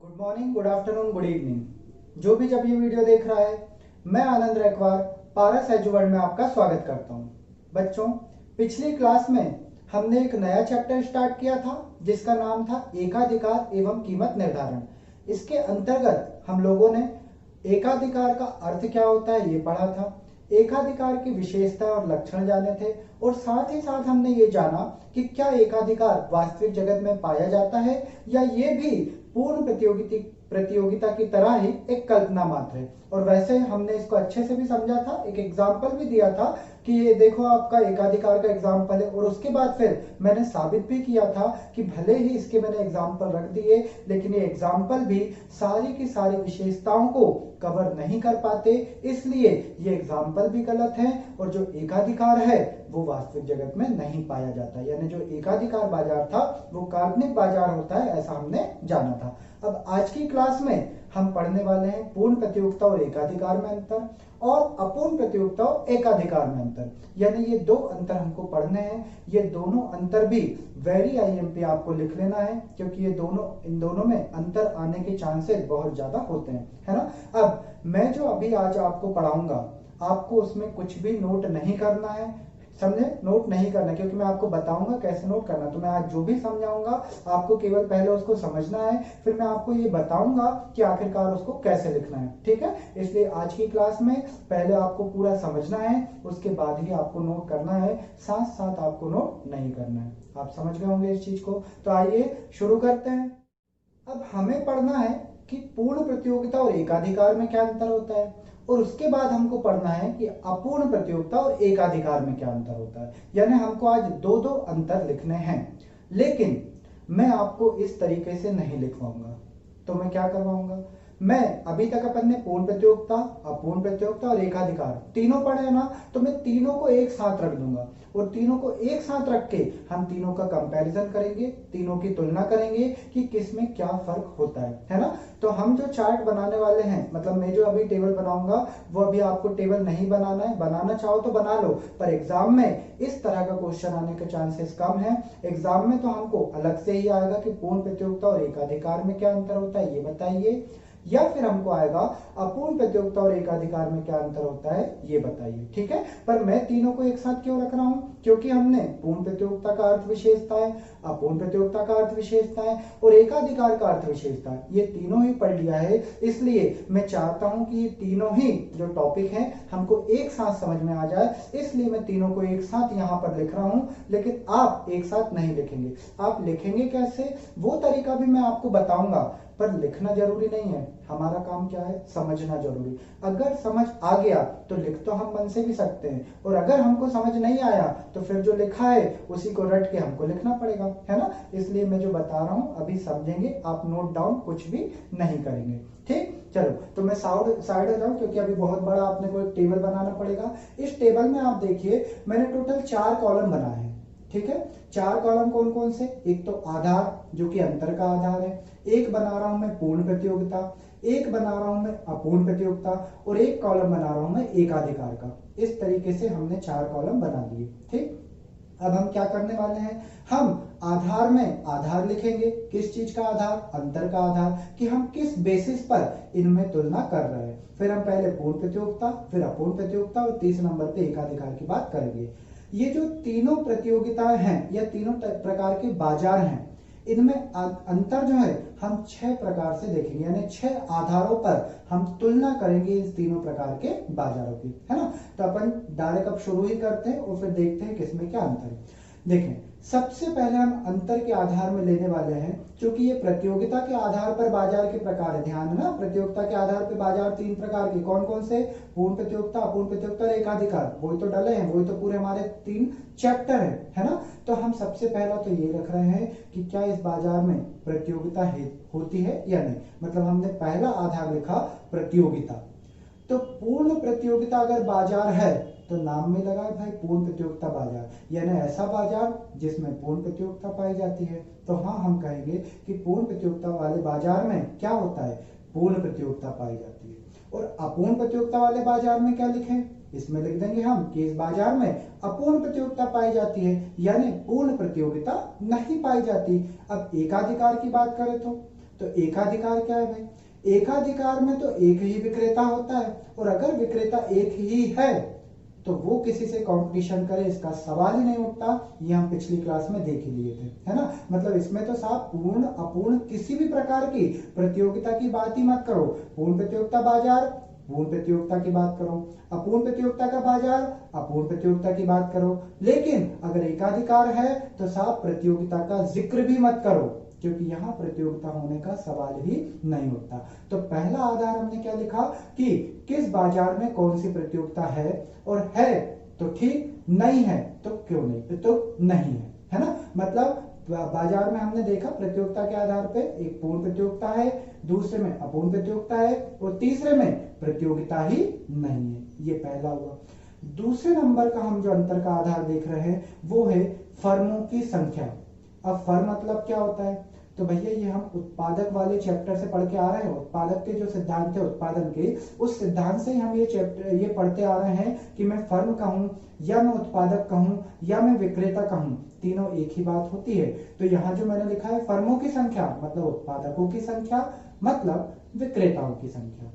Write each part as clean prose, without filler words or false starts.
Good morning, good afternoon, good evening. जो भी जब ये वीडियो देख रहा है, मैं आनंद रैकवार पारस एजुवर्ल्ड में आपका स्वागत करता हूँ। बच्चों, पिछली क्लास में हमने एक नया चैप्टर स्टार्ट किया था जिसका नाम था एकाधिकार एवं कीमत निर्धारण। इसके अंतर्गत हम लोगों ने एकाधिकार का अर्थ क्या होता है ये पढ़ा था, एकाधिकार की विशेषता और लक्षण जाने थे, और साथ ही साथ हमने ये जाना कि क्या एकाधिकार वास्तविक जगत में पाया जाता है या ये भी पूर्ण प्रतियोगिता की तरह ही एक कल्पना मात्र है। और वैसे हमने इसको अच्छे से भी समझा था, एक एग्जाम्पल भी दिया था कि ये देखो आपका एकाधिकार का एग्जाम्पल है, और उसके बाद फिर मैंने साबित भी किया था कि भले ही इसके मैंने एग्जाम्पल रख दिए लेकिन ये एग्जाम्पल भी सारी की सारी विशेषताओं को कवर नहीं कर पाते, इसलिए ये एग्जाम्पल भी गलत है और जो एकाधिकार है वो वास्तविक जगत में नहीं पाया जाता। यानी जो एकाधिकार बाजार था वो काल्पनिक बाजार होता है, ऐसा हमने जाना था। अब आज की क्लास में हम पढ़ने वाले हैं पूर्ण प्रतियोगिता और एकाधिकार में अंतर और अपूर्ण प्रतियोगिता और एकाधिकार में अंतर। यानी ये दो अंतर हमको पढ़ने हैं। ये दोनों अंतर भी वेरी आईएमपी आपको लिख लेना है, क्योंकि ये दोनों इन दोनों में अंतर आने के चांसेस बहुत ज्यादा होते हैं, है ना। अब मैं जो अभी आज आपको पढ़ाऊंगा, आपको उसमें कुछ भी नोट नहीं करना है, समझे। नोट नहीं करना, क्योंकि मैं आपको बताऊंगा कैसे नोट करना। तो मैं आज जो भी समझाऊंगा आपको केवल पहले उसको समझना है, फिर मैं आपको ये बताऊंगा कि आखिरकार उसको कैसे लिखना है, ठीक है। इसलिए आज की क्लास में पहले आपको पूरा समझना है, उसके बाद ही आपको नोट करना है, साथ साथ आपको नोट नहीं करना है। आप समझ गए होंगे इस चीज को। तो आइए शुरू करते हैं। अब हमें पढ़ना है कि पूर्ण प्रतियोगिता और एकाधिकार में क्या अंतर होता है, और उसके बाद हमको पढ़ना है कि अपूर्ण प्रतियोगिता और एकाधिकार में क्या अंतर होता है। यानी हमको आज दो दो अंतर लिखने हैं, लेकिन मैं आपको इस तरीके से नहीं लिखवाऊंगा। तो मैं क्या करवाऊंगा, मैं अभी तक अपन ने पूर्ण प्रतियोगिता, अपूर्ण प्रतियोगिता और एकाधिकार तीनों पढ़े हैं ना, तो मैं तीनों को एक साथ रख दूंगा और तीनों को एक साथ रख के हम तीनों का कंपैरिजन करेंगे, तीनों की तुलना करेंगे कि किसमें क्या फर्क होता है ना। तो हम जो चार्ट बनाने वाले हैं, मतलब मैं जो अभी टेबल बनाऊंगा वो अभी आपको टेबल नहीं बनाना है, बनाना चाहो तो बना लो, पर एग्जाम में इस तरह का क्वेश्चन आने के चांसेस कम है। एग्जाम में तो हमको अलग से ही आएगा कि पूर्ण प्रतियोगिता और एकाधिकार में क्या अंतर होता है ये बताइए, या फिर हमको आएगा अपूर्ण प्रतियोगिता और एकाधिकार में क्या अंतर होता है ये बताइए, ठीक है। पर मैं तीनों को एक साथ क्यों रख रहा हूं, क्योंकि हमने पूर्ण प्रतियोगिता का अर्थ विशेषता है, अपूर्ण प्रतियोगिता का अर्थ विशेषता है और एकाधिकार का अर्थ विशेषता है, ये तीनों ही पढ़ लिया है। इसलिए मैं चाहता हूं कि ये तीनों ही जो टॉपिक हैं हमको एक साथ समझ में आ जाए, इसलिए मैं तीनों को एक साथ यहां पर लिख रहा हूं। लेकिन आप एक साथ नहीं लिखेंगे। आप लिखेंगे कैसे वो तरीका भी मैं आपको बताऊंगा, पर लिखना जरूरी नहीं है। हमारा काम क्या है, समझना जरूरी। अगर समझ आ गया तो लिख तो हम मन से भी सकते हैं, और अगर हमको समझ नहीं आया तो फिर जो लिखा है उसी को रट के हमको लिखना पड़ेगा, है ना। इसलिए मैं जो बता रहा हूं अभी समझेंगे, आप नोट डाउन कुछ भी नहीं करेंगे, ठीक। चलो, तो मैं साइड हो जाऊं, क्योंकि अभी बहुत बड़ा आपने को एक टेबल बनाना पड़ेगा। इस टेबल में आप देखिए मैंने टोटल 4 कॉलम बनाए हैं, ठीक है। 4 कॉलम कौन कौन से, एक तो आधार जो कि अंतर का आधार है, एक बना रहा हूं मैं पूर्ण प्रतियोगिता, एक बना रहा हूं मैं अपूर्ण प्रतियोगिता, और एक कॉलम बना रहा हूं मैं एकाधिकार का। इस तरीके से हमने 4 कॉलम बना दिए, ठीक। अब हम क्या करने वाले हैं, हम आधार में आधार लिखेंगे। किस चीज का आधार, अंतर का आधार, कि हम किस बेसिस पर इनमें तुलना कर रहे हैं। फिर हम पहले पूर्ण प्रतियोगिता, फिर अपूर्ण प्रतियोगिता और तीसरे नंबर पे एकाधिकार की बात करेंगे। ये जो तीनों प्रतियोगिताएं हैं या तीनों प्रकार के बाजार हैं, इनमें अंतर जो है हम 6 प्रकार से देखेंगे, यानी 6 आधारों पर हम तुलना करेंगे इन तीनों प्रकार के बाजारों की, है ना। तो अपन डायरेक्ट अब शुरू ही करते हैं और फिर देखते हैं किसमें क्या अंतर है। देखें, सबसे पहले हम अंतर के आधार में लेने वाले हैं, क्योंकि ये प्रतियोगिता के आधार पर बाजार के प्रकार है। ध्यान ना, प्रतियोगिता के आधार पर बाजार 3 प्रकार के, कौन कौन से, पूर्ण प्रतियोगिता, अपूर्ण प्रतियोगिता और एकाधिकार। वही तो डले हैं, वही तो पूरे हमारे 3 चैप्टर है ना। तो हम सबसे पहला तो ये रख रहे हैं कि क्या इस बाजार में प्रतियोगिता होती है या नहीं। मतलब हमने पहला आधार लिखा प्रतियोगिता। तो पूर्ण प्रतियोगिता अगर बाजार है तो नाम में लगा है भाई पूर्ण प्रतियोगिता बाजार, यानी ऐसा बाजार जिसमें पूर्ण प्रतियोगिता पाई जाती है। तो हाँ, हम कहेंगे कि पूर्ण प्रतियोगिता वाले बाजार में क्या होता है, पूर्ण प्रतियोगिता पाई जाती है। और अपूर्ण प्रतियोगिता वाले बाजार में क्या लिखें, इसमें लिख देंगे हम कि इस बाजार में अपूर्ण प्रतियोगिता पाई जाती है, यानी पूर्ण प्रतियोगिता नहीं पाई जाती। अब एकाधिकार की बात करें तो एकाधिकार क्या है भाई? एकाधिकार में तो एक ही विक्रेता होता है, और अगर विक्रेता एक ही है तो वो किसी से कंपटीशन करे इसका सवाल ही नहीं उठता। ये हम पिछली क्लास में देख ही लिए थे, है ना। मतलब इसमें तो साफ पूर्ण अपूर्ण किसी भी प्रकार की प्रतियोगिता की बात ही मत करो। पूर्ण प्रतियोगिता बाजार, पूर्ण प्रतियोगिता की बात करो, अपूर्ण प्रतियोगिता का बाजार, अपूर्ण प्रतियोगिता की बात करो। लेकिन अगर एकाधिकार है तो साफ प्रतियोगिता का जिक्र भी मत करो, क्योंकि यहां प्रतियोगिता होने का सवाल ही नहीं उठता। तो पहला आधार हमने क्या लिखा कि किस बाजार में कौन सी प्रतियोगिता है, और है तो ठीक, नहीं है तो क्यों नहीं, तो नहीं है ना। मतलब बाजार में हमने देखा प्रतियोगिता के आधार पे एक पूर्ण प्रतियोगिता है, दूसरे में अपूर्ण प्रतियोगिता है, और तीसरे में प्रतियोगिता ही नहीं है। ये पहला हुआ। दूसरे नंबर का हम जो अंतर का आधार देख रहे हैं वो है फर्मों की संख्या। अब फर्म मतलब क्या होता है? तो भैया ये हम उत्पादक वाले चैप्टर से पढ़ के आ रहे हैं। उत्पादक के जो सिद्धांत है उत्पादन के, उस सिद्धांत से ही हम ये पढ़ते आ रहे हैं कि मैं फर्म कहूं या मैं उत्पादक कहूं या मैं विक्रेता कहूं, तीनों एक ही बात होती है। तो यहां जो मैंने लिखा है फर्मों की संख्या मतलब उत्पादकों की संख्या मतलब विक्रेताओं की संख्या।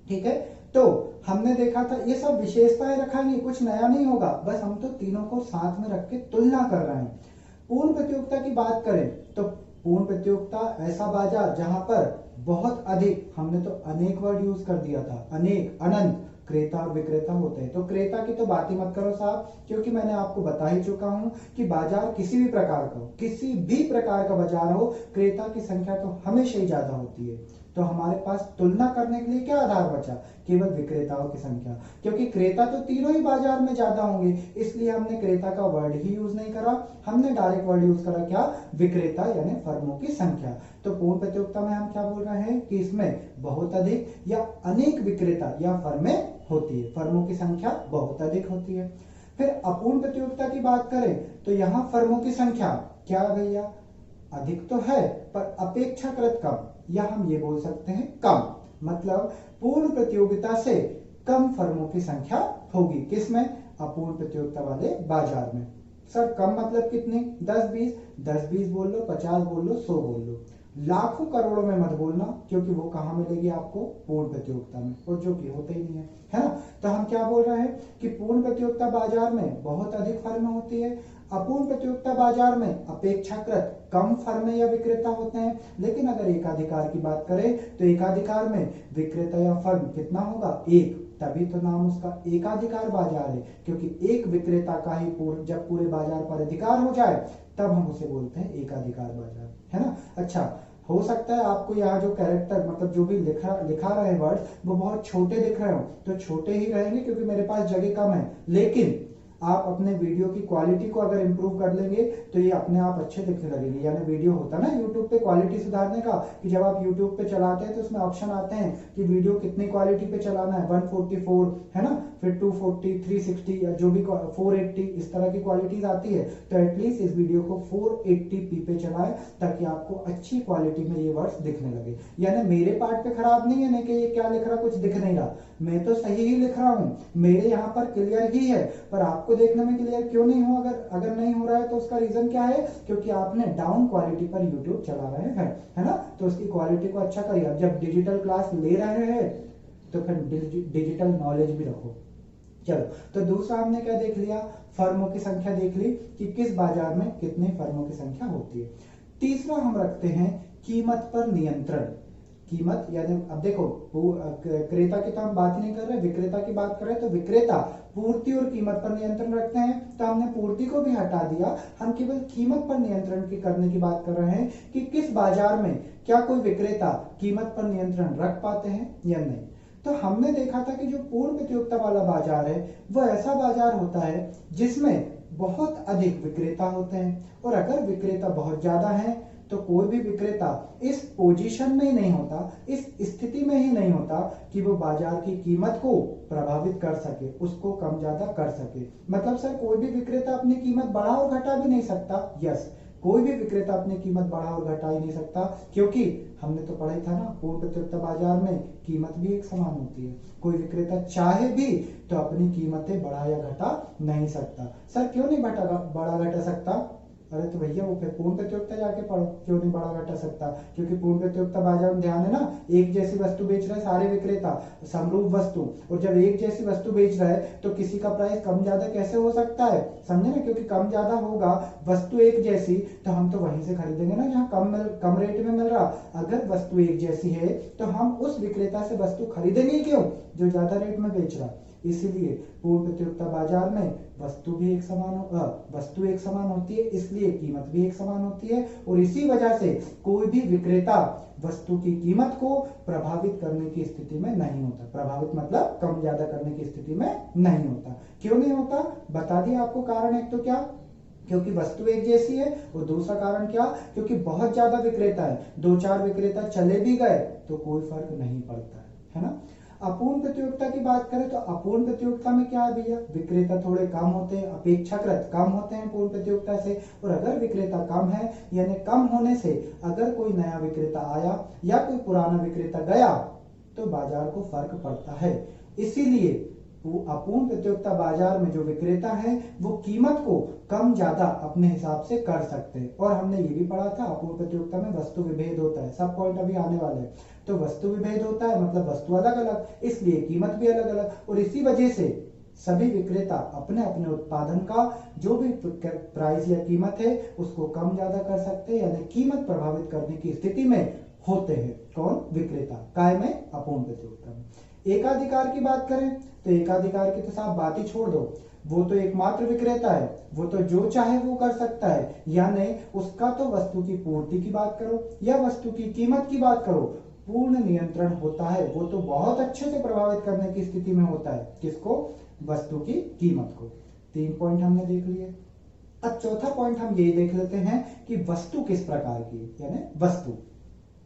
ठीक है, तो हमने देखा था ये सब विशेषताएं रखेंगे, कुछ नया नहीं होगा, बस हम तो तीनों को साथ में रख के तुलना कर रहे हैं। पूर्ण प्रतियोगिता की बात करें तो पूर्ण प्रतियोगिता ऐसा बाजार जहां पर बहुत अधिक, हमने तो अनेक वर्ड यूज कर दिया था, अनेक, अनंत क्रेता और विक्रेता होते हैं। तो क्रेता की तो बात ही मत करो साहब, क्योंकि मैंने आपको बता ही चुका हूं कि बाजार किसी भी प्रकार का हो, किसी भी प्रकार का बाजार हो, क्रेता की संख्या तो हमेशा ही ज्यादा होती है। तो हमारे पास तुलना करने के लिए क्या आधार बचा? केवल विक्रेताओं की संख्या, क्योंकि क्रेता तो तीनों ही बाजार में ज्यादा होंगे, इसलिए हमने क्रेता का वर्ड ही यूज नहीं करा, हमने डायरेक्ट वर्ड यूज करा क्या? विक्रेता यानी फर्मों की संख्या। तो पूर्ण प्रतियोगिता में हम क्या बोल रहे हैं कि इसमें बहुत अधिक या अनेक विक्रेता या फर्में होती है, फर्मों की संख्या बहुत अधिक होती है। फिर अपूर्ण प्रतियोगिता की बात करें तो यहां फर्मों की संख्या क्या भैया? अधिक तो है पर अपेक्षाकृत कम, या हम ये बोल सकते हैं कम। मतलब पूर्ण प्रतियोगिता से कम फर्मों की संख्या होगी, किसमें? अपूर्ण प्रतियोगिता वाले बाजार में। सर कम मतलब कितनी? 10-20, 10-20 बोल लो, 50 बोल लो, 100 बोल लो, लाखों करोड़ों में मत बोलना, क्योंकि वो कहां मिलेगी आपको? पूर्ण प्रतियोगिता में, और जो कि होते ही नहीं है ना। तो हम क्या बोल रहे हैं कि पूर्ण प्रतियोगिता बाजार में बहुत अधिक फर्में होती है, अपूर्ण प्रतियोगिता बाजार में अपेक्षाकृत कम फर्में या विक्रेता होते हैं। लेकिन अगर एकाधिकार की बात करें तो एकाधिकार में विक्रेता या फर्म कितना होगा? एक, तभी तो नाम उसका एकाधिकार बाजार है, क्योंकि एक विक्रेता का ही जब पूरे बाजार पर अधिकार हो जाए तब हम उसे बोलते हैं एकाधिकार बाजार, है ना। अच्छा, हो सकता है आपको यहाँ जो कैरेक्टर मतलब जो भी लिखा रहे वर्ड वो बहुत छोटे दिख रहे हो, तो छोटे ही रहेंगे क्योंकि मेरे पास जगह कम है। लेकिन आप अपने वीडियो की क्वालिटी को अगर इंप्रूव कर लेंगे तो ये अपने आप अच्छे दिखने लगेंगे। यानी वीडियो होता है ना यूट्यूब पे क्वालिटी सुधारने का, कि जब आप यूट्यूब पे चलाते हैं तो उसमें ऑप्शन आते हैं कि वीडियो कितनी क्वालिटी पे चलाना है, 144 है ना, फिर 240, 360 या जो भी 480 इस तरह की क्वालिटीज आती है। तो एटलीस्ट इस वीडियो को 480p पे चलाएं ताकि आपको अच्छी क्वालिटी में ये वर्ड्स दिखने लगे। यानी मेरे पार्ट पे खराब नहीं है, नहीं कि ये क्या लिख रहा कुछ दिख नहीं रहा, मैं तो सही ही लिख रहा हूँ, मेरे यहाँ पर क्लियर ही है, पर आपको देखने में क्लियर क्यों नहीं हो? अगर नहीं हो रहा है तो उसका रीजन क्या है? क्योंकि आपने डाउन क्वालिटी पर यूट्यूब चला रहे हैं, है ना। तो उसकी क्वालिटी को अच्छा करिए। अब जब डिजिटल क्लास ले रहे हैं तो फिर डिजिटल नॉलेज भी रखो। चलो, तो दूसरा हमने क्या देख लिया? फर्मों की संख्या देख ली कि किस बाजार में कितने फर्मों की संख्या होती है। तीसरा हम रखते हैं कीमत पर नियंत्रण। कीमत यानी अब देखो क्रेता की तो हम बात ही नहीं कर रहे, विक्रेता की बात कर रहे हैं। तो विक्रेता पूर्ति और कीमत पर नियंत्रण रखते हैं, तो हमने पूर्ति को भी हटा दिया, हम केवल कीमत पर नियंत्रण की करने की बात कर रहे हैं कि किस बाजार में क्या कोई विक्रेता कीमत पर नियंत्रण रख पाते हैं या नहीं। तो हमने देखा था कि जो पूर्ण प्रतियोगिता वाला बाजार है वो ऐसा बाजार होता है जिसमें बहुत अधिक विक्रेता होते हैं, और अगर विक्रेता बहुत ज्यादा है तो कोई भी विक्रेता इस पोजीशन में ही नहीं होता, इस स्थिति में ही नहीं होता कि वो बाजार की कीमत को प्रभावित कर सके, उसको कम ज्यादा कर सके। मतलब सर कोई भी विक्रेता अपनी कीमत बढ़ा और घटा भी नहीं सकता। यस, कोई भी विक्रेता अपनी कीमत बढ़ा और घटा ही नहीं सकता, क्योंकि हमने तो पढ़ा ही था ना पूर्ण प्रतियोगिता बाजार में कीमत भी एक समान होती है। कोई विक्रेता चाहे भी तो अपनी कीमतें बढ़ा या घटा नहीं सकता। सर क्यों नहीं बढ़ा घटा सकता? अरे तो भैया वो फिर पूर्ण प्रतियोगिता जाके पढ़ो, क्यों नहीं बढ़ा घटा सकता? क्योंकि पूर्ण प्रतियोगिता बाजार में ध्यान है ना, एक जैसी वस्तु बेच रहे हैं सारे विक्रेता, समरूप वस्तु, और जब एक जैसी वस्तु बेच रहा है तो किसी का प्राइस कम ज्यादा कैसे हो सकता है, समझे ना? क्योंकि कम ज्यादा होगा, वस्तु एक जैसी, तो हम तो वहीं से खरीदेंगे ना जहाँ कम रेट में मिल रहा। अगर वस्तु एक जैसी है तो हम उस विक्रेता से वस्तु खरीदेंगे क्यों जो ज्यादा रेट में बेच रहा। इसलिए पूर्ण प्रतियोगिता बाजार में वस्तु एक समान होती है, इसलिए कीमत भी एक समान होती है, और इसी वजह से कोई भी विक्रेता वस्तु की कीमत को प्रभावित करने की स्थिति में नहीं होता। प्रभावित मतलब कम ज्यादा करने की स्थिति में नहीं होता। क्यों नहीं होता बता दिया आपको कारण। एक तो क्या, क्योंकि वस्तु एक जैसी है, और दूसरा कारण क्या, क्योंकि बहुत ज्यादा विक्रेता है, 2-4 विक्रेता चले भी गए तो कोई फर्क नहीं पड़ता है ना। अपूर्ण प्रतियोगिता की बात करें तो अपूर्ण प्रतियोगिता में क्या है भैया, विक्रेता थोड़े कम होते हैं, अपेक्षाकृत कम होते हैं पूर्ण प्रतियोगिता से, और अगर विक्रेता कम है यानी कम होने से अगर कोई नया विक्रेता आया या कोई पुराना विक्रेता गया तो बाजार को फर्क पड़ता है। इसीलिए अपूर्ण प्रतियोगिता बाजार में जो विक्रेता है वो कीमत को कम ज्यादा अपने हिसाब से कर सकते हैं। और हमने ये भी पढ़ा था अपूर्ण प्रतियोगिता में वस्तु विभेद होता है, सब पॉइंट अभी आने वाले हैं। तो वस्तु विभेद होता है मतलब वस्तु अलग अलग, इसलिए कीमत भी अलग अलग, और इसी वजह से सभी विक्रेता अपने अपने उत्पादन का जो भी प्राइस या कीमत है उसको कम ज्यादा कर सकते हैं, यानी कीमत प्रभावित करने की स्थिति में होते हैं। कौन? विक्रेता। काय में? अपूर्ण प्रतियोगिता में। एकाधिकार की बात करें तो एकाधिकार की तो साहब बात ही छोड़ दो, वो तो एकमात्र विक्रेता है, वो तो जो चाहे वो कर सकता है, यानी उसका तो वस्तु की पूर्ति की बात करो या वस्तु की कीमत की बात करो, पूर्ण नियंत्रण होता है। वो तो बहुत अच्छे से प्रभावित करने की स्थिति में होता है। किसको? वस्तु की कीमत को। 3 पॉइंट हमने देख लिए। अब चौथा पॉइंट हम ये देख लेते हैं कि वस्तु किस प्रकार की है, यानी वस्तु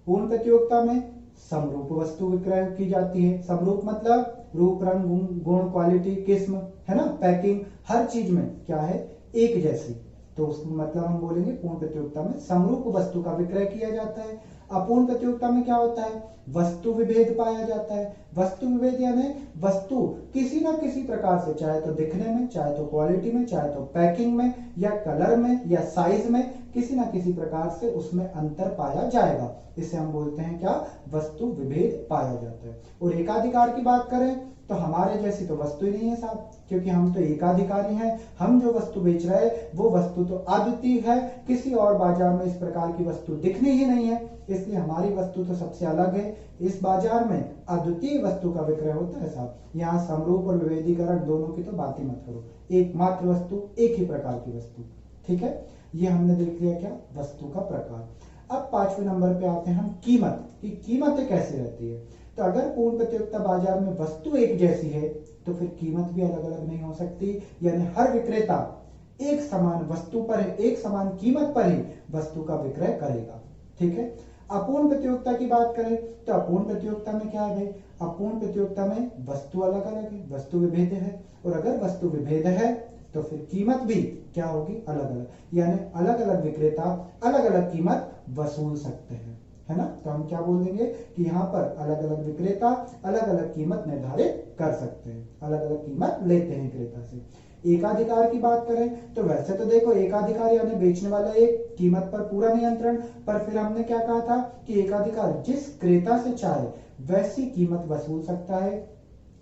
पूर्ण प्रतियोगिता में समरूप वस्तु विक्रय की जाती है। समरूप मतलब रूप, रंग, गुण, क्वालिटी, किस्म, है ना, पैकिंग, हर चीज में क्या है, एक जैसी। तो उसका मतलब हम बोलेंगे पूर्ण प्रतियोगिता में समरूप वस्तु का विक्रय किया जाता है। अपूर्ण प्रतियोगिता में क्या होता है, वस्तु विभेद पाया जाता है। वस्तु विभेद यानी वस्तु किसी ना किसी प्रकार से, चाहे तो दिखने में, चाहे तो क्वालिटी में, चाहे तो पैकिंग में, या कलर में, या साइज में, किसी ना किसी प्रकार से उसमें अंतर पाया जाएगा। इसे हम बोलते हैं क्या, वस्तु विभेद पाया जाता है। और एकाधिकार की बात करें तो हमारे जैसी तो वस्तु ही नहीं है साहब, क्योंकि हम तो एकाधिकारी हैं। हम जो वस्तु बेच रहे हैं वो वस्तु तो अद्वितीय है, किसी और बाजार में इस प्रकार की वस्तु दिखनी ही नहीं है, इसलिए हमारी वस्तु तो सबसे अलग है। इस बाजार में अद्वितीय वस्तु का विक्रय होता है साहब। यहाँ समरूप और विभेदीकरण दोनों की तो बात ही मत करो, एकमात्र वस्तु, एक ही प्रकार की वस्तु। ठीक है, ये हमने देख लिया क्या, वस्तु का प्रकार। अब 5वें नंबर पे आते हैं हम कीमत, कि कीमतें कैसे रहती है। तो अगर पूर्ण प्रतियोगिता बाजार में वस्तु एक जैसी है तो फिर कीमत भी अलग अलग नहीं हो सकती, यानी हर विक्रेता एक समान वस्तु पर, एक समान कीमत पर ही वस्तु का विक्रय करेगा। ठीक है। अपूर्ण प्रतियोगिता की बात करें तो अपूर्ण प्रतियोगिता में क्या है भाई, अपूर्ण प्रतियोगिता में वस्तु अलग अलग है, वस्तु विभेद है, और अगर वस्तु विभेद है तो फिर कीमत भी क्या होगी, अलग अलग, यानी अलग अलग विक्रेता अलग अलग कीमत वसूल सकते हैं, है ना। तो हम क्या बोल देंगे कि यहाँ पर अलग अलग विक्रेता अलग अलग कीमत निर्धारित कर सकते हैं, अलग अलग कीमत लेते हैं क्रेता से। एकाधिकार की बात करें तो वैसे तो देखो एकाधिकार यानी बेचने वाला एक, कीमत पर पूरा नियंत्रण, पर फिर हमने क्या कहा था कि एकाधिकार जिस क्रेता से चाहे वैसी कीमत वसूल सकता है,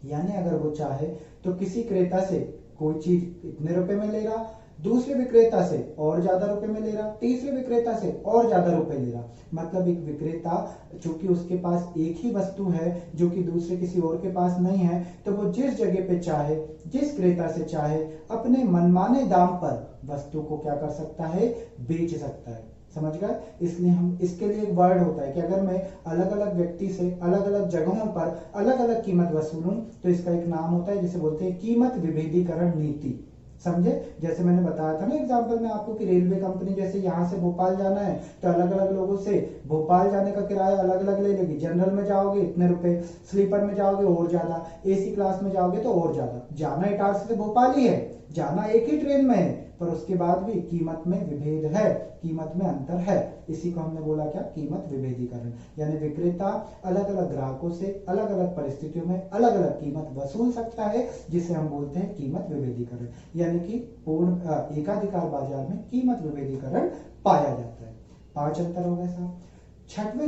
यानी अगर वो चाहे तो किसी क्रेता से कोई चीज इतने रुपए में ले रहा, दूसरे विक्रेता से और ज्यादा रुपए में ले रहा, तीसरे विक्रेता से और ज्यादा रुपए ले रहा। मतलब एक विक्रेता चूंकि उसके पास एक ही वस्तु है जो कि दूसरे किसी और के पास नहीं है, तो वो जिस जगह पे चाहे, जिस क्रेता से चाहे अपने मनमाने दाम पर वस्तु को क्या कर सकता है, बेच सकता है। समझ गए। इसलिए हम इसके लिए एक वर्ड होता है कि अगर मैं अलग अलग व्यक्ति से अलग अलग जगहों पर अलग अलग कीमत वसूलूं तो इसका एक नाम होता है जिसे बोलते हैं कीमत विभेदीकरण नीति। समझे। जैसे मैंने बताया था ना एग्जाम्पल में आपको कि रेलवे कंपनी जैसे यहाँ से भोपाल जाना है तो अलग अलग लोगों से भोपाल जाने का किराया अलग अलग ले लेगी। जनरल में जाओगे इतने रुपए, स्लीपर में जाओगे और ज्यादा, एसी क्लास में जाओगे तो और ज्यादा। जाना इटारसी से भोपाल ही है, जाना एक ही ट्रेन में है, पर उसके बाद भी कीमत में विभेद है, कीमत में अंतर है। इसी को हमने बोला क्या, कीमत विभेदीकरण। यानी विक्रेता अलग अलग ग्राहकों से अलग अलग परिस्थितियों में अलग अलग कीमत वसूल सकता है, जिसे हम बोलते हैं कीमत विभेदीकरण। यानी कि पूर्ण एकाधिकार बाजार में कीमत विभेदीकरण पाया जाता है। 5 अंतर हो गए साहब। छठवें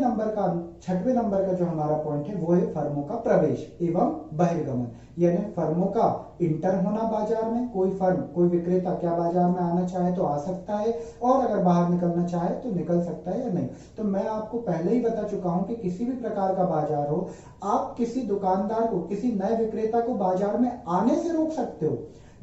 नंबर का जो हमारा पॉइंट है वो है फर्मों का प्रवेश एवं बहिर्गमन। यानी फर्मों का इंटर होना बाजार में, कोई विक्रेता क्या बाजार में आना चाहे तो आ सकता है, और अगर बाहर निकलना चाहे तो निकल सकता है या नहीं। तो मैं आपको पहले ही बता चुका हूं कि किसी भी प्रकार का बाजार हो, आप किसी दुकानदार को, किसी नए विक्रेता को बाजार में आने से रोक सकते हो,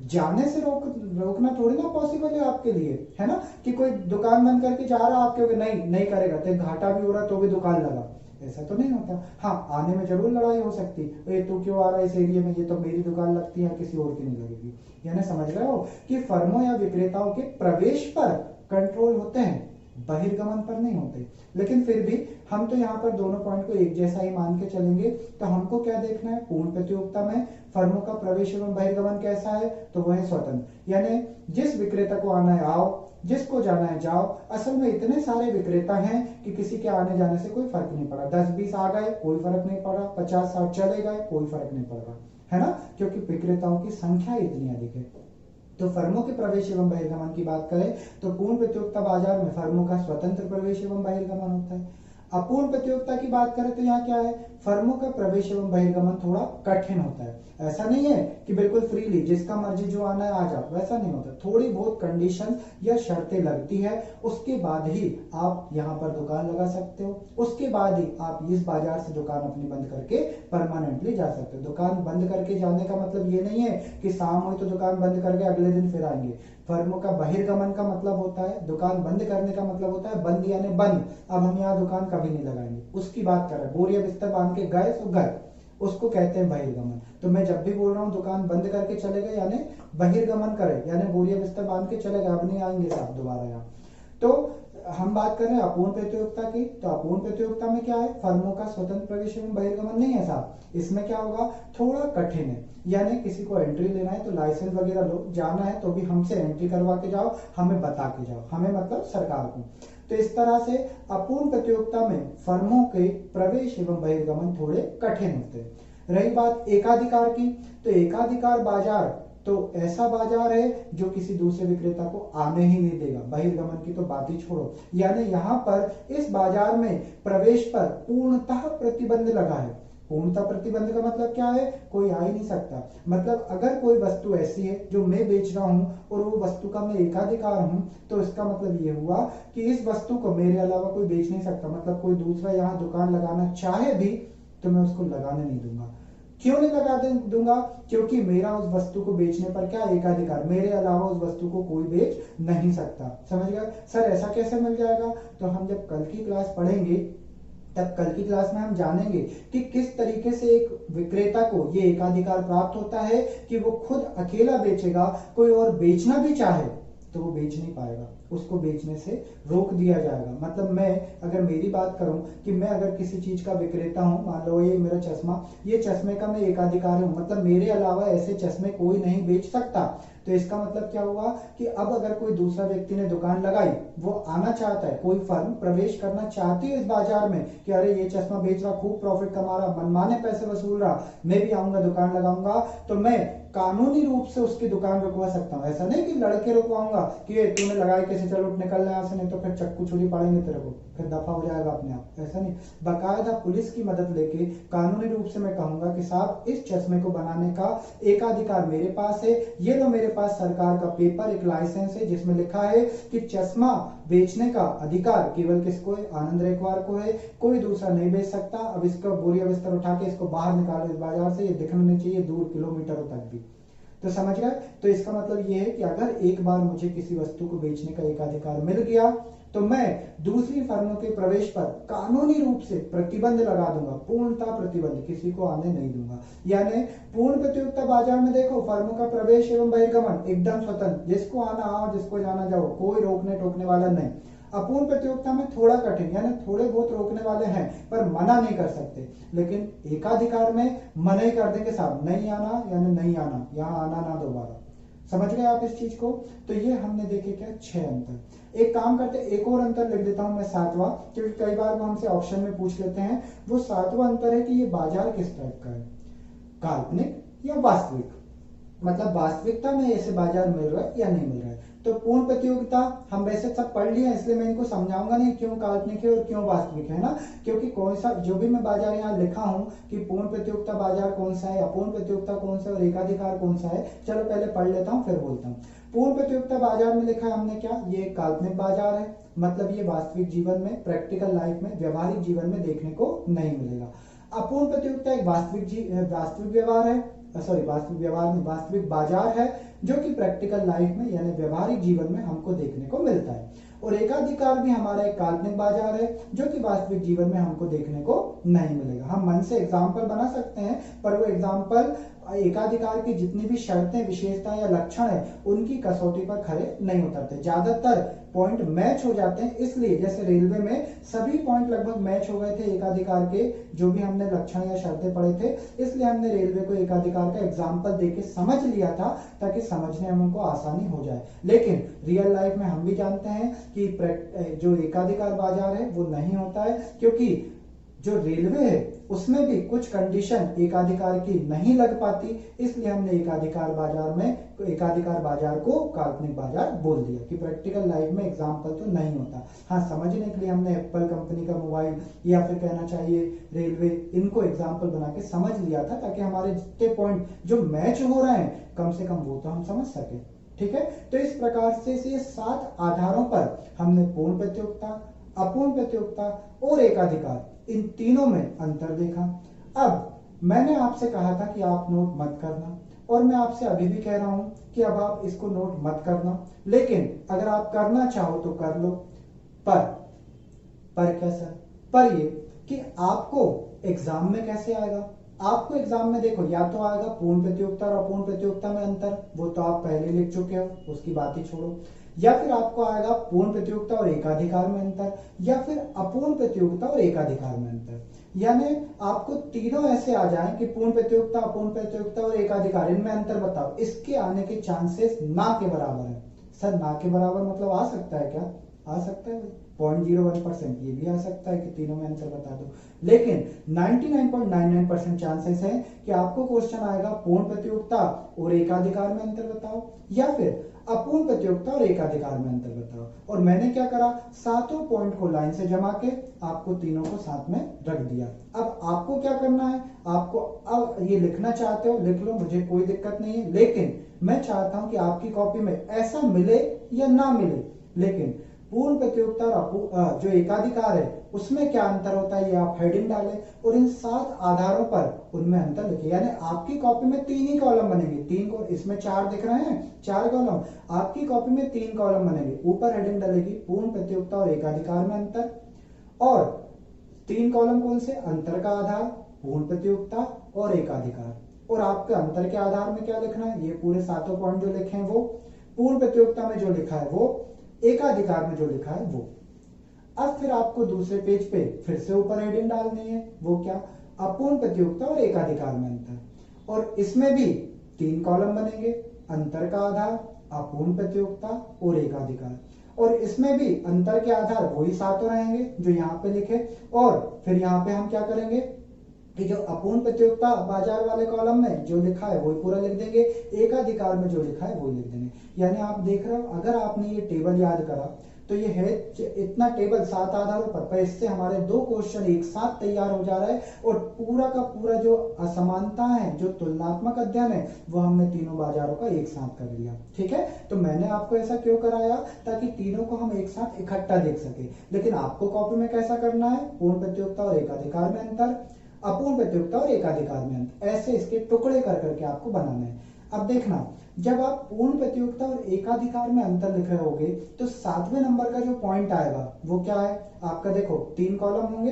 जाने से रोकना थोड़ी ना पॉसिबल है आपके लिए, है ना। कि कोई दुकान बंद करके जा रहा, आप कहोगे नहीं करेगा, तो घाटा भी हो रहा तो भी दुकान लगा, ऐसा तो नहीं होता। हाँ, आने में जरूर लड़ाई हो सकती है, तू क्यों आ रहा है इस एरिया में, ये तो मेरी दुकान लगती है, किसी और की नहीं लगेगी। यानी समझ रहे हो कि फर्मों या विक्रेताओं के प्रवेश पर कंट्रोल होते हैं, बहिर्गमन पर नहीं होते। लेकिन फिर भी हम तो यहाँ पर दोनों पॉइंट को एक जैसा ही मान के चलेंगे। तो हमको क्या देखना है, पूर्ण प्रतियोगिता में फर्मों का प्रवेश एवं बहिर्गमन कैसा है, तो वह है स्वतंत्र। यानी जिस विक्रेता को आना है आओ, जिसको जाना है जाओ। असल में इतने सारे विक्रेता हैं कि किसी के आने जाने से कोई फर्क नहीं पड़ा। 10-20 आ गए कोई फर्क नहीं पड़ा, 50-60 चले गए कोई फर्क नहीं पड़ रहा, है ना, क्योंकि विक्रेताओं की संख्या इतनी अधिक है। तो फर्मों के प्रवेश एवं बहिर्गमन की बात करें तो पूर्ण प्रतियोगिता बाजार में फर्मों का स्वतंत्र प्रवेश एवं बहिर्गमन होता है। अपूर्ण प्रतियोगिता की बात करें तो यहाँ क्या है, फर्मों का प्रवेश एवं बहिर्गमन थोड़ा कठिन होता है। ऐसा नहीं है कि बिल्कुल फ्रीली जिसका मर्जी जो आना है आ जाओ, वैसा नहीं होता। थोड़ी बहुत कंडीशन या शर्तें लगती है, उसके बाद ही आप यहाँ पर दुकान लगा सकते हो, उसके बाद ही आप इस बाजार से दुकान अपनी बंद करके परमानेंटली जा सकते हो। दुकान बंद करके जाने का मतलब ये नहीं है कि शाम हुई तो दुकान बंद करके अगले दिन फिर आएंगे। फर्मों का बहिर्गमन का मतलब होता है, दुकान बंद करने का मतलब होता है बंद यानी बंद, अब हम यहाँ दुकान कभी नहीं लगाएंगे, उसकी बात कर रहे हैं। बोरिया बिस्तर बांध के गए तो गए, उसको कहते हैं बहिर्गमन। तो मैं जब भी बोल रहा हूँ दुकान बंद करके चले गए यानी बहिर्गमन करे, यानी बोरिया बिस्तर बांध के चले गए, अब नहीं आएंगे साहब दोबारा यहाँ। तो हम बात कर रहे हैं अपूर्ण प्रतियोगिता की। तो अपूर्ण प्रतियोगिता में क्या है, फर्मों का स्वतंत्र प्रवेश एवं बहिर्गमन नहीं है साहब। इसमें क्या होगा, थोड़ा कठिन है। यानी किसी को एंट्री लेना है तो लाइसेंस वगैरह लो, जाना है तो भी हमसे एंट्री करवा के जाओ, हमें बता के जाओ, हमें मतलब सरकार को। तो इस तरह से अपूर्ण प्रतियोगिता में फर्मों के प्रवेश एवं बहिर्गमन थोड़े कठिन होते हैं। रही बात एकाधिकार की, तो एकाधिकार बाजार तो ऐसा बाजार है जो किसी दूसरे विक्रेता को आने ही नहीं देगा, बहिर्गमन की तो बात ही छोड़ो। यानी यहाँ पर इस बाजार में प्रवेश पर पूर्णतः प्रतिबंध लगा है। पूर्णतः प्रतिबंध का मतलब क्या है, कोई आ ही नहीं सकता। मतलब अगर कोई वस्तु ऐसी है जो मैं बेच रहा हूं और वो वस्तु का मैं एकाधिकार हूं, तो इसका मतलब ये हुआ कि इस वस्तु को मेरे अलावा कोई बेच नहीं सकता। मतलब कोई दूसरा यहाँ दुकान लगाना चाहे भी तो मैं उसको लगाने नहीं दूंगा। क्यों नहीं लगा दूंगा, क्योंकि मेरा उस वस्तु को बेचने पर क्या एकाधिकार, मेरे अलावा उस वस्तु को कोई बेच नहीं सकता। समझ गए सर, ऐसा कैसे मिल जाएगा। तो हम जब कल की क्लास पढ़ेंगे तब कल की क्लास में हम जानेंगे कि किस तरीके से एक विक्रेता को ये एकाधिकार प्राप्त होता है कि वो खुद अकेला बेचेगा, कोई और बेचना भी चाहे तो वो बेच नहीं पाएगा, उसको बेचने से रोक दिया जाएगा। मतलब मैं अगर मेरी बात करूं कि मैं अगर किसी चीज का विक्रेता हूं, मान लो ये मेरा चश्मा, ये चश्मे का मैं एकाधिकारी हूं, मतलब मेरे अलावा ऐसे चश्मे कोई नहीं बेच सकता। तो इसका मतलब क्या हुआ कि अब अगर कोई दूसरा व्यक्ति ने दुकान लगाई, वो आना चाहता है, कोई फर्म प्रवेश करना चाहती है इस बाजार में कि अरे ये चश्मा बेच रहा, खूब प्रॉफिट कमा रहा, मनमाने पैसे वसूल रहा, मैं भी आऊंगा दुकान लगाऊंगा, तो मैं कानूनी रूप से उसकी दुकान रुकवा सकता हूँ। ऐसा नहीं कि लड़के रुकवाऊंगा कि तूने लगाई कैसे, चलो उठ निकल यहाँ से, नहीं तो फिर चक्कू छुरी पड़ेंगे तेरे को, फिर दफा हो जाएगा अपने आप। ऐसा नहीं, बाकायदा पुलिस की मदद लेके कानूनी रूप से मैं कहूंगा कि साहब इस चश्मे को बनाने का एकाधिकार मेरे पास है, ये लो मेरे पास सरकार का पेपर, एक लाइसेंस है जिसमें लिखा है कि चश्मा बेचने का अधिकार केवल किसको है, आनंद रैकवार को है, कोई दूसरा नहीं बेच सकता। अब इसका बोरिया बिस्तर उठा के इसको बाहर निकालो इस बाजार से, ये दिखना नहीं चाहिए दूर किलोमीटरों तक भी। तो समझ गए। तो इसका मतलब ये है कि अगर एक बार मुझे किसी वस्तु को बेचने का एकाधिकार मिल गया तो मैं दूसरी फर्मों के प्रवेश पर कानूनी रूप से प्रतिबंध लगा दूंगा, पूर्णतः प्रतिबंध, किसी को आने नहीं दूंगा। यानी पूर्ण प्रतियोगिता बाजार में देखो फर्मों का प्रवेश एवं बहिर्गमन एकदम स्वतंत्र, जिसको आना आओ, जिसको जाना जाओ, कोई रोकने टोकने वाला नहीं। अपूर्ण प्रतियोगिता में थोड़ा कठिन, यानी थोड़े बहुत रोकने वाले हैं पर मना नहीं कर सकते। लेकिन एकाधिकार में मना ही कर देंगे साहब, नहीं आना यानी नहीं आना, यहाँ आना ना दोबारा। समझ गए आप इस चीज को? तो ये हमने देखे क्या 6 अंतर। एक काम करते, एक और अंतर लिख देता हूं मैं 7वां, क्योंकि कई बार वो हमसे ऑप्शन में पूछ लेते हैं। वो 7वां अंतर है कि ये बाजार किस टाइप का है, काल्पनिक या वास्तविक। मतलब वास्तविकता में ऐसे बाजार मिल रहा है या नहीं मिल रहा है। तो पूर्ण प्रतियोगिता हम वैसे सब पढ़ लिया, इसलिए मैं इनको समझाऊंगा नहीं क्यों काल्पनिक है और क्यों वास्तविक है ना, क्योंकि कौन सा जो भी मैं बाजार यहाँ लिखा हूं कि पूर्ण प्रतियोगिता बाजार कौन सा है, अपूर्ण प्रतियोगिता कौन सा है और एकाधिकार कौन सा है, चलो पहले पढ़ लेता हूँ फिर बोलता हूँ। पूर्ण प्रतियोगिता बाजार में लिखा है हमने क्या, ये काल्पनिक बाजार है, मतलब ये वास्तविक जीवन में, प्रैक्टिकल लाइफ में, व्यवहारिक जीवन में देखने को नहीं मिलेगा। अपूर्ण प्रतियोगिता एक वास्तविक व्यवहार है, सॉरी वास्तविक व्यवहार में वास्तविक बाजार है, जो कि प्रैक्टिकल लाइफ में यानी व्यवहारिक जीवन में हमको देखने को मिलता है। और एकाधिकार भी हमारा एक काल्पनिक बाजार है, जो कि वास्तविक जीवन में हमको देखने को नहीं मिलेगा। हम मन से एग्जाम्पल बना सकते हैं, पर वो एग्जाम्पल एकाधिकार की जितनी भी शर्तें, विशेषताएं या लक्षण है, उनकी कसौटी पर खरे नहीं उतरते। ज्यादातर पॉइंट मैच हो जाते हैं, इसलिए जैसे रेलवे में सभी पॉइंट लगभग मैच हो गए थे एकाधिकार के, जो भी हमने लक्षण या शर्तें पढ़े थे, इसलिए हमने रेलवे को एकाधिकार का एग्जाम्पल देके समझ लिया था, ताकि समझने में हमको आसानी हो जाए। लेकिन रियल लाइफ में हम भी जानते हैं कि जो एकाधिकार बाजार है वो नहीं होता है, क्योंकि जो रेलवे है उसमें भी कुछ कंडीशन एकाधिकार की नहीं लग पाती, इसलिए हमने एकाधिकार बाजार को काल्पनिक बाजार बोल दिया कि प्रैक्टिकल लाइफ में एग्जाम्पल तो नहीं होता। हाँ, समझने के लिए हमने एप्पल कंपनी का मोबाइल या फिर कहना चाहिए रेलवे, इनको एग्जाम्पल बना के समझ लिया था, ताकि हमारे जितने पॉइंट जो मैच हो रहे हैं कम से कम वो तो हम समझ सके। ठीक है, तो इस प्रकार से ये 7 आधारों पर हमने पूर्ण प्रतियोगिता, अपूर्ण प्रतियोगिता और एकाधिकार, इन तीनों में अंतर देखा। अब मैंने आपसे कहा था कि आप नोट मत करना, और मैं आपसे अभी भी कह रहा हूं कि अब आप इसको नोट मत करना, लेकिन अगर आप करना चाहो तो कर लो। पर कैसा? पर ये कि आपको एग्जाम में कैसे आएगा। आपको एग्जाम में देखो, या तो आएगा पूर्ण प्रतियोगिता और अपूर्ण प्रतियोगिता में अंतर, वो तो आप पहले लिख चुके हो, उसकी बात ही छोड़ो। या फिर आपको आएगा पूर्ण प्रतियोगिता और एकाधिकार में अंतर, या फिर अपूर्ण प्रतियोगिता और एकाधिकार में अंतर। यानी आपको तीनों ऐसे आ जाए कि पूर्ण प्रतियोगिता, अपूर्ण प्रतियोगिता और एकाधिकार, इनमें अंतर बताओ। इसके आने के चांसेस ना के बराबर है। सर ना के बराबर मतलब आ सकता है क्या? आ सकता है 0.01%, ये भी आ सकता है कि तीनों में आंसर बता दो। लेकिन 99.99% चांसेस है कि आपको क्वेश्चन आएगा पूर्ण प्रतियोगिता और एकाधिकार में अंतर बताओ, या फिर अपूर्ण प्रतियोगिता और एकाधिकार में अंतर बताओ। और मैंने क्या करा, सातों पॉइंट को लाइन से जमा के आपको तीनों को साथ में रख दिया। अब आपको क्या करना है, आपको अब ये लिखना चाहते हो लिख लो, मुझे कोई दिक्कत नहीं है, लेकिन मैं चाहता हूं कि आपकी कॉपी में ऐसा मिले या ना मिले, लेकिन पूर्ण प्रतियोगिता और जो एकाधिकार है उसमें क्या अंतर होता है ये आप हेडिंग डालें, और इन 7 आधारों पर उनमें अंतर लिखिए। यानी आपकी कॉपी में 3 ही कॉलम बनेंगे, 3 को इसमें 4 दिख रहे हैं, 4 कॉलम, आपकी कॉपी में 3 कॉलम बनेंगे। ऊपर हेडिंग डलेगी पूर्ण प्रतियोगिता और एकाधिकार में अंतर, और 3 कॉलम कौन से, अंतर का आधार, पूर्ण प्रतियोगिता और एकाधिकार। और आपके अंतर के आधार में क्या लिखना है, ये पूरे 7 पॉइंट जो लिखे हैं वो, पूर्ण प्रतियोगिता में जो लिखा है वो, एकाधिकार में जो लिखा है वो। अब फिर आपको दूसरे पेज पे फिर से ऊपर हेडिंग डालनी है, वो क्या, अपूर्ण प्रतियोगिता और एकाधिकार में अंतर। और इसमें भी 3 कॉलम बनेंगे, अंतर का आधार, अपूर्ण प्रतियोगिता और एकाधिकार। और इसमें भी अंतर के आधार वही 7 रहेंगे जो यहाँ पे लिखे, और फिर यहाँ पे हम क्या करेंगे कि जो अपूर्ण प्रतियोगिता बाजार वाले कॉलम में जो लिखा है वही पूरा लिख देंगे, एकाधिकार में जो लिखा है वही लिख देंगे। यानी आप देख रहे हो, अगर आपने ये टेबल याद करा तो ये है इतना टेबल 7 आधारों पर इससे हमारे 2 क्वेश्चन एक साथ तैयार हो जा रहा है, और पूरा का पूरा जो असमानता है, जो तुलनात्मक अध्ययन है, वो हमने तीनों बाजारों का एक साथ कर लिया। ठीक है, तो मैंने आपको ऐसा क्यों कराया, ताकि तीनों को हम एक साथ इकट्ठा देख सके। लेकिन आपको कॉपी में कैसा करना है, पूर्ण प्रतियोगिता और एकाधिकार में अंतर, अपूर्ण प्रतियोगिता और एकाधिकार में अंतर, ऐसे इसके टुकड़े कर करके आपको बनाना है। अब देखना, जब आप पूर्ण प्रतियोगिता और एकाधिकार में अंतर लिख रहे होगे तो 7वें नंबर का जो पॉइंट आएगा वो क्या है आपका, देखो 3 कॉलम होंगे,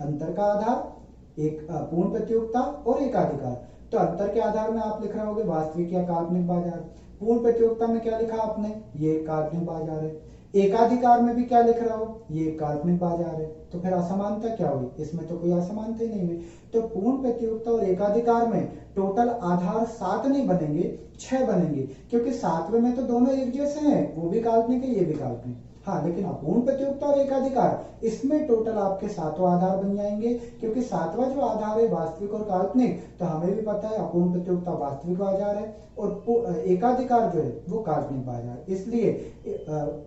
अंतर का आधार, एक पूर्ण प्रतियोगिता और एकाधिकार। तो अंतर के आधार में आप लिख रहे होगे वास्तविक या काल्पनिक बाजार। पूर्ण प्रतियोगिता में क्या लिखा आपने, ये काल्पनिक बाजार है। एकाधिकार में भी क्या लिख रहा हो, ये एक काल्पनिक बाजार है, तो फिर असमानता क्या हुई, इसमें तो कोई असमानता ही नहीं हुई। तो पूर्ण प्रतियोगिता और एकाधिकार में टोटल आधार 7 नहीं बनेंगे, 6 बनेंगे, क्योंकि 7वें में तो दोनों एक जैसे हैं, वो भी काल्पनिक है, ये भी काल्पनिक। हाँ, लेकिन अपूर्ण प्रतियोगिता और एकाधिकार इसमें टोटल आपके 7 आधार बन जाएंगे, क्योंकि 7वां जो आधार है वास्तविक और काल्पनिक, तो हमें भी पता है अपूर्ण प्रतियोगिता वास्तविक बाजार है और एकाधिकार जो है वो काल्पनिक बाजार, इसलिए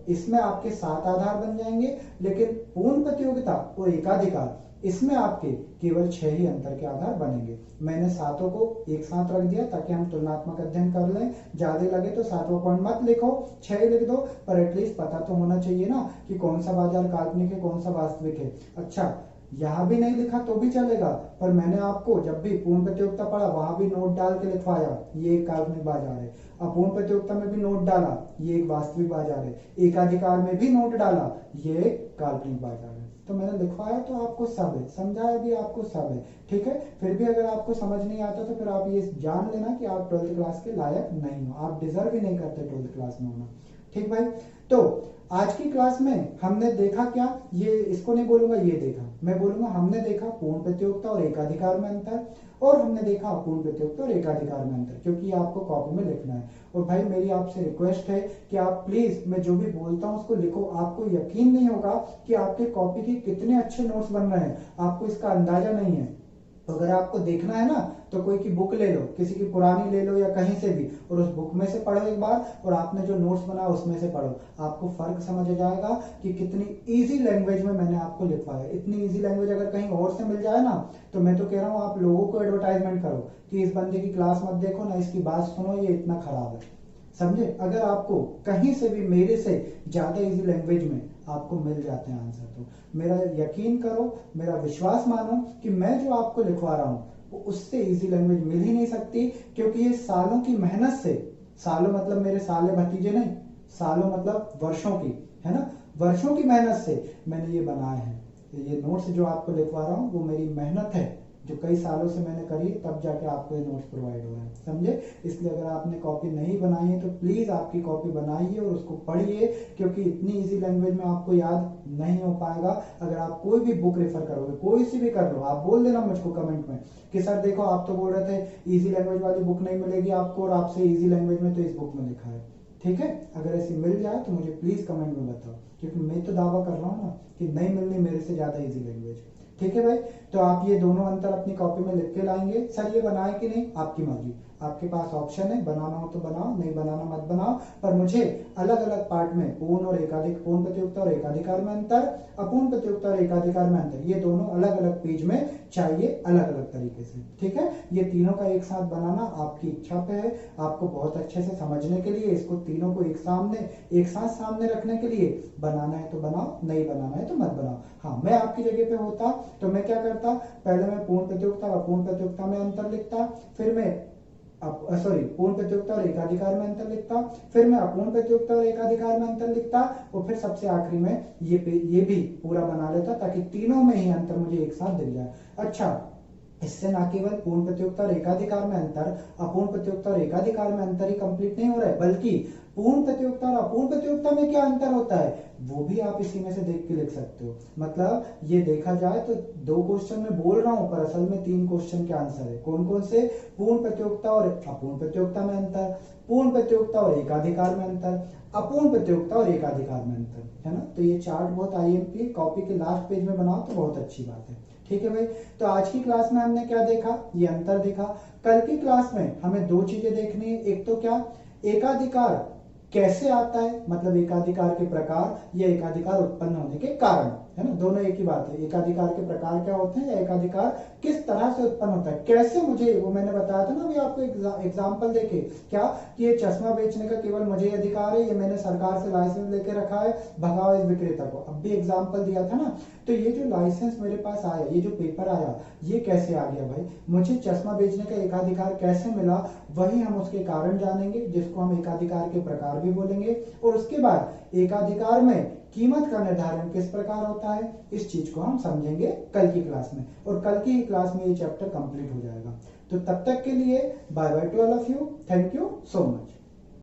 इसमें आपके 7 आधार बन जाएंगे। लेकिन पूर्ण प्रतियोगिता और एकाधिकार इसमें आपके केवल 6 ही अंतर के आधार बनेंगे। मैंने 7 को एक साथ रख दिया ताकि हम तुलनात्मक अध्ययन कर लें, ज्यादा लगे तो 7वां पॉइंट मत लिखो, 6 लिख दो, पर एटलीस्ट पता तो होना चाहिए ना कि कौन सा बाजार काल्पनिक है, कौन सा वास्तविक है। अच्छा, यहाँ भी नहीं लिखा तो भी चलेगा, पर मैंने आपको जब भी पूर्ण प्रतियोगिता पढ़ा वहां भी नोट डाल के लिखवाया, ये एक काल्पनिक बाजार है। अपूर्ण प्रतियोगिता में भी नोट डाला, ये एक वास्तविक बाजार है। एकाधिकार में भी नोट डाला, ये एक काल्पनिक बाजार है। तो मैंने लिखवाया तो आपको सब है, समझाया भी आपको सब है, ठीक है। फिर भी अगर आपको समझ नहीं आता तो फिर आप ये जान लेना कि आप 12th क्लास के लायक नहीं हो, आप डिजर्व ही नहीं करते 12th क्लास में होना, ठीक भाई। तो आज की क्लास में हमने देखा क्या, ये इसको नहीं बोलूंगा, ये देखा, मैं बोलूंगा हमने देखा पूर्ण प्रतियोगिता और एकाधिकार में अंतर, और हमने देखा अपूर्ण प्रतियोगिता और एकाधिकार में अंतर, क्योंकि ये आपको कॉपी में लिखना है। और भाई मेरी आपसे रिक्वेस्ट है कि आप प्लीज, मैं जो भी बोलता हूँ उसको लिखो। आपको यकीन नहीं होगा कि आपके कॉपी के कितने अच्छे नोट्स बन रहे हैं, आपको इसका अंदाजा नहीं है। तो अगर आपको देखना है ना तो कोई की बुक ले लो, किसी की पुरानी ले लो या कहीं से भी, और उस बुक में से पढ़ो एक बार, और आपने जो नोट्स बनाया उसमें से पढ़ो, आपको फर्क समझ आ जाएगा कि कितनी इजी लैंग्वेज में मैंने आपको लिखवाया। इतनी इजी लैंग्वेज अगर कहीं और से मिल जाए ना, तो मैं तो कह रहा हूँ आप लोगों को एडवर्टाइजमेंट करो कि इस बंदे की क्लास मत देखो ना, इसकी बात सुनो, ये इतना खराब है, समझे। अगर आपको कहीं से भी मेरे से ज्यादा इजी लैंग्वेज में आपको मिल जाते हैं आंसर, तो मेरा यकीन करो, मेरा विश्वास मानो कि मैं जो आपको लिखवा रहा हूं वो उससे इजी लैंग्वेज मिल ही नहीं सकती, क्योंकि ये सालों की मेहनत से, सालों मतलब मेरे साले भतीजे नहीं, सालों मतलब वर्षों की, है ना, वर्षों की मेहनत से मैंने ये बनाए हैं। ये नोट्स जो आपको लिखवा रहा हूँ वो मेरी मेहनत है, जो कई सालों से मैंने करी, तब जाके आपको ये नोट्स प्रोवाइड हो रहे हैं, समझे। इसलिए अगर आपने कॉपी नहीं बनाई है तो प्लीज आपकी कॉपी बनाइए और उसको पढ़िए, क्योंकि इतनी इजी लैंग्वेज में आपको याद नहीं हो पाएगा। अगर आप कोई भी बुक रेफर करोगे, कोई सी भी कर लो, आप बोल देना मुझको कमेंट में कि सर देखो आप तो बोल रहे थे इजी लैंग्वेज वाली बुक नहीं मिलेगी आपको, और आपसे इजी लैंग्वेज में तो इस बुक में लिखा है, ठीक है। अगर ऐसी मिल जाए तो मुझे प्लीज कमेंट में बताओ, क्योंकि मैं तो दावा कर रहा हूँ ना कि नहीं मिलनी मेरे से ज्यादा इजी लैंग्वेज, ठीक है भाई। तो आप ये दोनों अंतर अपनी कॉपी में लिख के लाएंगे। सर ये बनाए कि नहीं, आपकी मर्जी, आपके पास ऑप्शन है, बनाना हो तो बनाओ, नहीं बनाना मत बनाओ, पर मुझे अलग अलग पार्ट में पूर्ण और एकाधिक, पूर्ण प्रतियोगिता और एकाधिकार में अंतर, अपूर्ण प्रतियोगिता और एकाधिकार में अंतर, ये दोनों अलग अलग पेज में चाहिए, अलग अलग तरीके से, ठीक है। ये तीनों का एक साथ बनाना आपकी इच्छा पे है, आपको बहुत अच्छे से समझने के लिए, इसको तीनों को एक साथ सामने रखने के लिए बनाना है तो बनाओ, नहीं बनाना है तो मत बनाओ। हाँ, मैं आपकी जगह पे होता तो मैं क्या करता, पहले मैं पूर्ण प्रतियोगिता और अपूर्ण प्रतियोगिता में अंतर लिखता, फिर मैं पूर्ण प्रतियोगिता और एकाधिकार में अंतर लिखता, फिर मैं अपूर्ण प्रतियोगिता और एकाधिकार में अंतर लिखता, और फिर सबसे आखिरी में ये भी पूरा बना लेता, ताकि तीनों में ही अंतर मुझे एक साथ दिख जाए। अच्छा, इससे ना केवल पूर्ण प्रतियोगिता और एकाधिकार में अंतर, अपूर्ण प्रतियोगिता और एकाधिकार में अंतर ही कंप्लीट नहीं हो रहा है, बल्कि पूर्ण प्रतियोगिता और अपूर्ण प्रतियोगिता में क्या अंतर होता है वो भी आप इसी में से देख के लिख सकते हो। मतलब ये देखा जाए तो 2 क्वेश्चन में बोल रहा हूं, पर असल में 3 क्वेश्चन के आंसर है। कौन कौन से, पूर्ण प्रतियोगिता और अपूर्ण प्रतियोगिता में अंतर, पूर्ण प्रतियोगिता और एकाधिकार में अंतर, अपूर्ण प्रतियोगिता और एकाधिकार में अंतर, है ना। तो ये चार्ट बहुत आईएमपी, कॉपी के लास्ट पेज में बनाओ तो बहुत अच्छी बात है, ठीक है भाई। तो आज की क्लास में हमने क्या देखा, ये अंतर देखा। कल की क्लास में हमें 2 चीजें देखनी है, एक तो क्या, एकाधिकार कैसे आता है, मतलब एकाधिकार के प्रकार या एकाधिकार उत्पन्न होने के कारण, है ना, दोनों एक ही बात है। एकाधिकार के प्रकार क्या होते हैं या एकाधिकार किस तरह से उत्पन्न होता है, कैसे, मुझे वो मैंने बताया था ना अभी आपको एग्जांपल देके, क्या कि ये चश्मा बेचने का केवल मुझे अधिकार है, ये मैंने सरकार से लाइसेंस लेके रखा है, भगाओ इस विक्रेता को, अब भी एग्जाम्पल दिया था ना। तो ये जो लाइसेंस मेरे पास आया, ये जो पेपर आया, ये कैसे आ गया भाई, मुझे चश्मा बेचने का एकाधिकार कैसे मिला, वही हम उसके कारण जानेंगे, जिसको हम एकाधिकार के प्रकार भी बोलेंगे। और उसके बाद एकाधिकार में कीमत का निर्धारण किस प्रकार होता है, इस चीज को हम समझेंगे कल की क्लास में, और कल की ही क्लास में ये चैप्टर कंप्लीट हो जाएगा। तो तब तक के लिए bye bye to all of you, thank you so much.